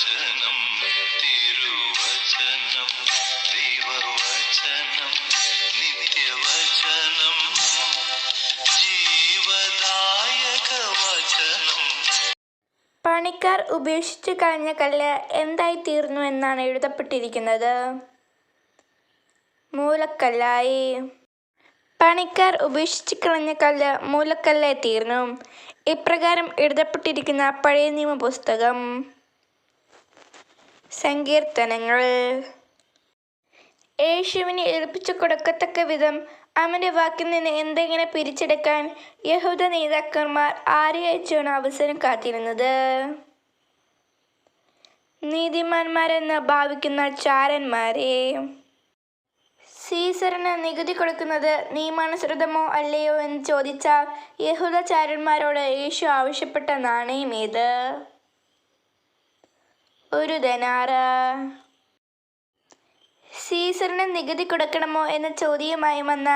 വചനം തിരുവചനം ദൈവവചനം നിത്യവചനം ജീവദായക വചനം. പണിക്കാർ ഉപേക്ഷിച്ചു കളഞ്ഞ കല്ല് എന്തായി തീർന്നു എന്നാണ് എഴുതപ്പെട്ടിരിക്കുന്നത്. മൂലക്കല്ലായി. പണിക്കാർ ഉപേക്ഷിച്ചു കളഞ്ഞ കല്ല് മൂലക്കല്ലായി തീർന്നു. ഇപ്രകാരം എഴുതപ്പെട്ടിരിക്കുന്ന പഴയ നിയമ പുസ്തകം. സങ്കീർത്തനങ്ങൾ. യേശുവിനെ ഏൽപ്പിച്ചു കൊടുക്കത്തക്ക വിധം അവന്റെ വാക്കിൽ നിന്ന് എന്തെങ്കിലും പിരിച്ചെടുക്കാൻ യഹൂദ നേതാക്കന്മാർ ആരെ അയച്ചാണ് അവസരം കാത്തിരുന്നത്? നീതിമാന്മാരെന്ന് ഭാവിക്കുന്ന ചാരന്മാരെ. സീസറിന് നികുതി കൊടുക്കുന്നത് നിയമാനുസൃതമോ അല്ലയോ എന്ന് ചോദിച്ച യഹൂദ ചാരന്മാരോട് യേശു ആവശ്യപ്പെട്ട നാണയം ഏത്? ഒരു ദനാറ്. സീസറിന് നികുതി കൊടുക്കണമോ എന്ന ചോദ്യവുമായി വന്ന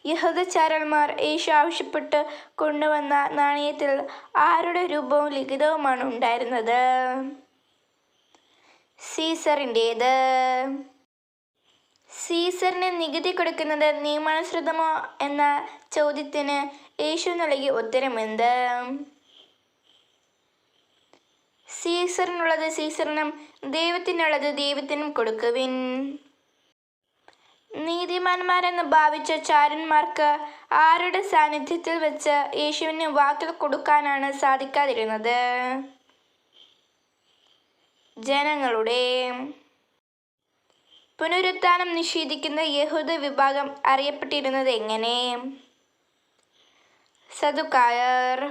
യഹൂദചാരന്മാർ യേശു ആവശ്യപ്പെട്ട് കൊണ്ടുവന്ന നാണയത്തിൽ ആരുടെ രൂപവും ലിഖിതവുമാണ് ഉണ്ടായിരുന്നത്? സീസറിൻ്റേത്. സീസറിന് നികുതി കൊടുക്കുന്നത് നിയമാനുസൃതമോ എന്ന ചോദ്യത്തിന് യേശു നൽകിയ ഉത്തരമെന്ത്? സീസറിനുള്ളത് സീസറിനും ദൈവത്തിനുള്ളത് ദൈവത്തിനും കൊടുക്കുവിൻ. നീതിമാന്മാരെന്ന് ഭാവിച്ച ചാരന്മാർക്ക് ആരുടെ സാന്നിധ്യത്തിൽ വെച്ച് യേശുവിന് വാക്കുകൾ കൊടുക്കാനാണ് സാധിക്കാതിരുന്നത്? ജനങ്ങളുടെ. പുനരുത്ഥാനം നിഷേധിക്കുന്ന യഹൂദ വിഭാഗം അറിയപ്പെട്ടിരുന്നത് എങ്ങനെ? സദുക്കായർ.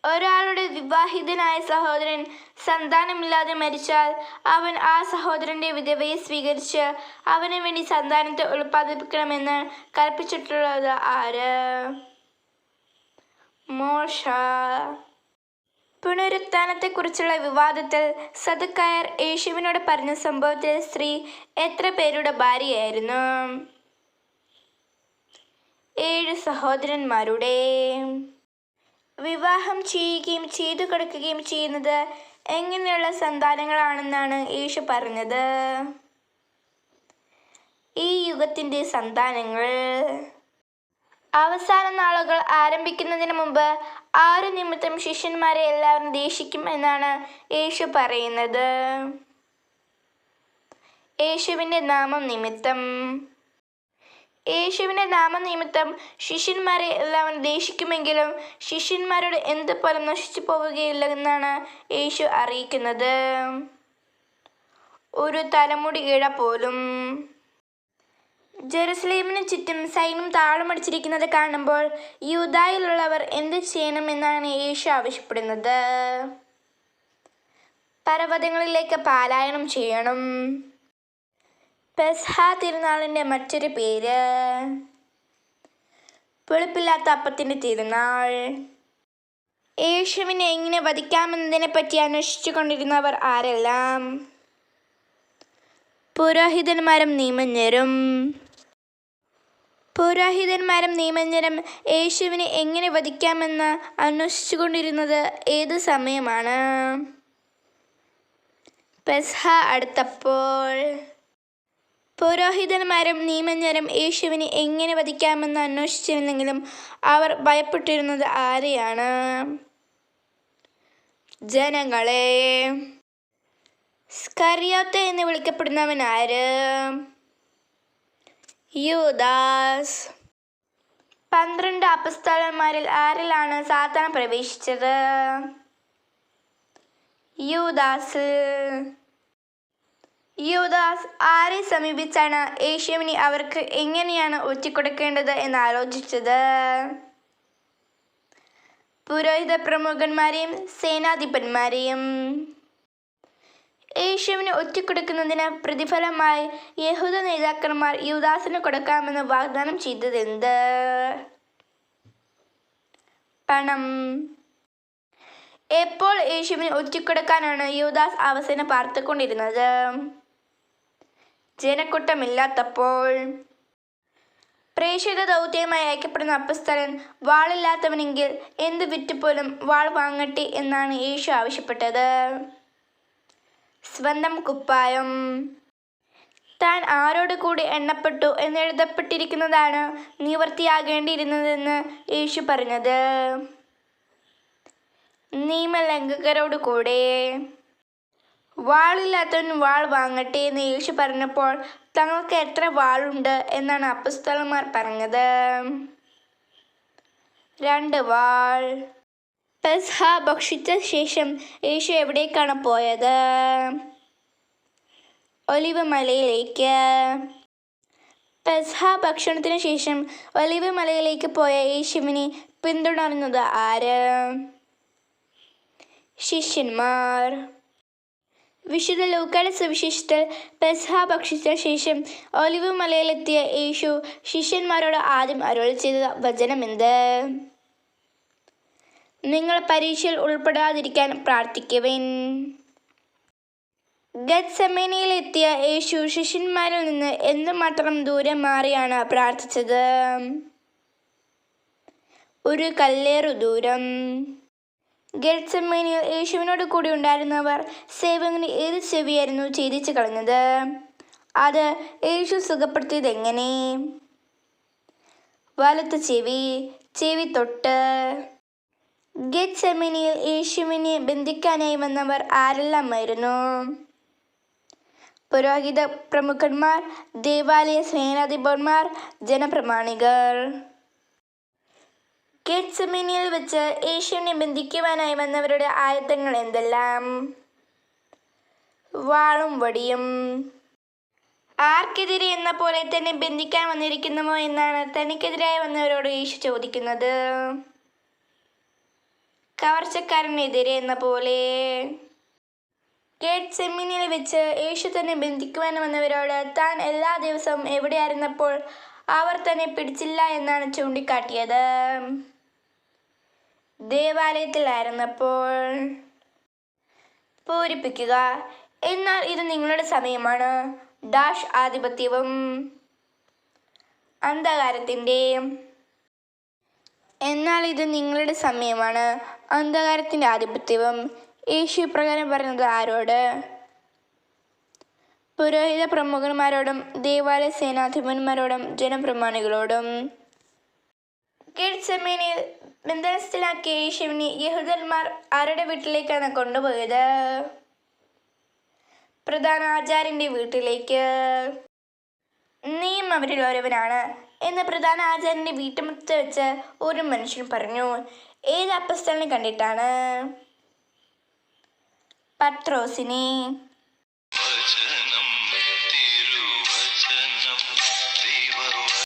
ഒരാളുടെ വിവാഹിതനായ സഹോദരൻ സന്താനമില്ലാതെ മരിച്ചാൽ അവൻ ആ സഹോദരന്റെ വിധവയെ സ്വീകരിച്ച് അവന് വേണ്ടി സന്താനത്തെ ഉൽപ്പാദിപ്പിക്കണമെന്ന് കൽപ്പിച്ചിട്ടുള്ളത് ആര്? മോശ. പുനരുത്ഥാനത്തെക്കുറിച്ചുള്ള വിവാദത്തിൽ സദുക്കായർ യേശുവിനോട് പറഞ്ഞ സംഭവത്തിൽ സ്ത്രീ എത്ര പേരുടെ ഭാര്യയായിരുന്നു? 7 സഹോദരന്മാരുടെ. വിവാഹം ചെയ്യുകയും ചെയ്തു കൊടുക്കുകയും ചെയ്യുന്നത് എങ്ങനെയുള്ള സന്താനങ്ങളാണെന്നാണ് യേശു പറഞ്ഞത്? ഈ യുഗത്തിൻ്റെ സന്താനങ്ങൾ. അവസാന നാളുകൾ ആരംഭിക്കുന്നതിന് മുമ്പ് ആരു നിമിത്തം ശിഷ്യന്മാരെ എല്ലാവരും ദേഷിക്കും എന്നാണ് യേശു പറയുന്നത്? യേശുവിൻ്റെ നാമം നിമിത്തം. യേശുവിൻ്റെ നാമനിമിത്തം ശിഷ്യന്മാരെ എല്ലാവരും ദേഷിക്കുമെങ്കിലും ശിഷ്യന്മാരുടെ എന്ത് ഫലം നശിച്ചു പോവുകയില്ലെന്നാണ് യേശു അറിയിക്കുന്നത്. ഒരു തലമുടി ഇഴ പോലും. ജെറുസലേമിന് ചുറ്റും സൈന്യം താളമടിച്ചിരിക്കുന്നത് കാണുമ്പോൾ യൂദായിലുള്ളവർ എന്ത് ചെയ്യണമെന്നാണ് യേശു ആവശ്യപ്പെടുന്നത്? പർവ്വതങ്ങളിലേക്ക് പലായനം ചെയ്യണം. പെസഹ തിരുനാളിൻ്റെ മറ്റൊരു പേര് പുളിപ്പില്ലാത്ത അപ്പത്തിൻ്റെ തിരുനാൾ. യേശുവിനെ എങ്ങനെ വധിക്കാമെന്നതിനെ പറ്റി അന്വേഷിച്ചു കൊണ്ടിരുന്നവർ ആരെല്ലാം? പുരോഹിതന്മാരും നിയമജ്ഞരും. പുരോഹിതന്മാരും നിയമജ്ഞരും യേശുവിനെ എങ്ങനെ വധിക്കാമെന്ന് അന്വേഷിച്ചു കൊണ്ടിരുന്നത് ഏത് സമയമാണ്? പെസഹ അടുത്തപ്പോൾ. പുരോഹിതന്മാരും നിയമജ്ഞരും യേശുവിനെ എങ്ങനെ വധിക്കാമെന്ന് അന്വേഷിച്ചിരുന്നെങ്കിലും അവർ ഭയപ്പെട്ടിരുന്നത് ആരെയാണ്? ജനങ്ങളെ. സ്കറിയോത്ത് എന്ന് വിളിക്കപ്പെടുന്നവൻ ആര്? യൂദാസ്. 12 അപ്പസ്തോലന്മാരിൽ ആരിലാണ് സാത്താൻ പ്രവേശിച്ചത്? യൂദാസ്. യൂദാസ് ആരെ സമീപിച്ചാണ് യേശുവിനെ അവർക്ക് എങ്ങനെയാണ് ഒറ്റിക്കൊടുക്കേണ്ടത് എന്ന് ആലോചിച്ചത്? പുരോഹിത പ്രമുഖന്മാരെയും സേനാധിപന്മാരെയും. യേശുവിനെ ഒറ്റിക്കൊടുക്കുന്നതിന് പ്രതിഫലമായി യഹൂദ നേതാക്കന്മാർ യൂദാസിന് കൊടുക്കാമെന്ന് വാഗ്ദാനം ചെയ്തതെന്ത്? പണം. എപ്പോൾ യേശുവിനെ ഒറ്റിക്കൊടുക്കാനാണ് യൂദാസ് അവസരം പാർത്തുകൊണ്ടിരുന്നത്? ജനക്കൂട്ടമില്ലാത്തപ്പോൾ. പ്രേക്ഷിത ദൗത്യമായി അയക്കപ്പെടുന്ന അപ്പസ്തലൻ വാളില്ലാത്തവനെങ്കിൽ എന്ത് വിറ്റുപോലും വാൾ വാങ്ങട്ടെ എന്നാണ് യേശു ആവശ്യപ്പെട്ടത്. സ്വന്തം കുപ്പായം. താൻ ആരോട് കൂടി എണ്ണപ്പെട്ടു എന്നെഴുതപ്പെട്ടിരിക്കുന്നതാണ് നിവൃത്തിയാകേണ്ടിയിരുന്നതെന്ന് യേശു പറഞ്ഞത്. നിയമലംഘകരോട് കൂടെ. വാളില്ലാത്തവൻ വാൾ വാങ്ങട്ടെ എന്ന് യേശു പറഞ്ഞപ്പോൾ തങ്ങൾക്ക് എത്ര വാളുണ്ട് എന്നാണ് അപ്പോസ്തലന്മാർ പറഞ്ഞത്. 2 വാൾ. പെസഹ ഭക്ഷിച്ച ശേഷം യേശു എവിടേക്കാണ് പോയത്? ഒലിവ് മലയിലേക്ക്. പെസഹ ഭക്ഷണത്തിന് ശേഷം ഒലിവ് മലയിലേക്ക് പോയ യേശുവിനെ പിന്തുടർന്നത് ആര്? ശിഷ്യന്മാർ. വിശുദ്ധ ലൂക്കായുടെ സുവിശേഷത്തിൽ പെസഹ ഭക്ഷിച്ച ശേഷം ഒലിവ് മലയിലെത്തിയ യേശു ശിഷ്യന്മാരോട് ആദ്യം അരുളി ചെയ്ത വചനമെന്ത്? നിങ്ങൾ പരീക്ഷയിൽ ഉൾപ്പെടാതിരിക്കാൻ പ്രാർത്ഥിക്കുവിൻ. ഗത്സമനയിലെത്തിയ യേശു ശിഷ്യന്മാരിൽ നിന്ന് എന്തുമാത്രം ദൂരം മാറിയാണ് പ്രാർത്ഥിച്ചത്? ഒരു കല്ലേറു ദൂരം. ഗത്സമനയിൽ യേശുവിനോട് കൂടി ഉണ്ടായിരുന്നവർ സേവകന് ഏത് ചെവിയായിരുന്നു ഛേദിച്ചു കളഞ്ഞത്? അത് യേശു സുഖപ്പെടുത്തിയത് എങ്ങനെ? വലത്ത് ചെവി. ചെവി തൊട്ട്. ഗത്സമനയിൽ യേശുവിനെ ബന്ധിക്കാനായി വന്നവർ ആരെല്ലാമായിരുന്നു? പുരോഹിത പ്രമുഖന്മാർ, ദേവാലയ സേനാധിപന്മാർ, ജനപ്രമാണികൾ. ഗത്സമനയിൽ വെച്ച് യേശുവിനെ ബന്ധിക്കുവാനായി വന്നവരുടെ ആയുധങ്ങൾ എന്തെല്ലാം? വാളും വടിയും. ആർക്കെതിരെ എന്ന പോലെ തന്നെ ബന്ധിക്കാൻ വന്നിരിക്കുന്നുവോ എന്നാണ് തനിക്കെതിരായി വന്നവരോട് യേശു ചോദിക്കുന്നത്. കവർച്ചക്കാരനെതിരെ എന്ന പോലെ. ഗത്സമനയിൽ വെച്ച് യേശു തന്നെ ബന്ധിക്കുവാൻ വന്നവരോട് താൻ എല്ലാ ദിവസവും എവിടെയായിരുന്നപ്പോൾ അവർ തന്നെ പിടിച്ചില്ല എന്നാണ് ചൂണ്ടിക്കാട്ടിയത്. ദേവാലയത്തിലായിരുന്നപ്പോൾ. പൂരിപ്പിക്കുക. എന്നാൽ ഇത് നിങ്ങളുടെ സമയമാണ്. ഡാഷ് ആധിപത്യവും അന്ധകാരത്തിൻ്റെ. എന്നാൽ ഇത് നിങ്ങളുടെ സമയമാണ്. അന്ധകാരത്തിൻ്റെ ആധിപത്യവും. യേശു ഇപ്രകാരം പറഞ്ഞത് ആരോട്? പുരോഹിത പ്രമുഖന്മാരോടും ദേവാലയ സേനാധിപന്മാരോടും ജനപ്രമാണികളോടും. ഗത്സമനയിൽ ബന്ധനസ്ഥനാക്കിയ യേശുവിനെ യഹൂദന്മാർ ആരുടെ വീട്ടിലേക്കാണ് കൊണ്ടുപോയത്? പ്രധാന ആചാര്യന്റെ വീട്ടിലേക്ക്. നീയും അവരിൽ ഒരുവനാണ് എന്ന് പ്രധാന ആചാര്യന്റെ വീട്ടുമുറ്റത്ത് വെച്ച് ഒരു മനുഷ്യൻ പറഞ്ഞു. ഏത് അപ്പസ്തലനെ കണ്ടിട്ടാണ്? പത്രോസിനെ. വചനം തിരുവചനം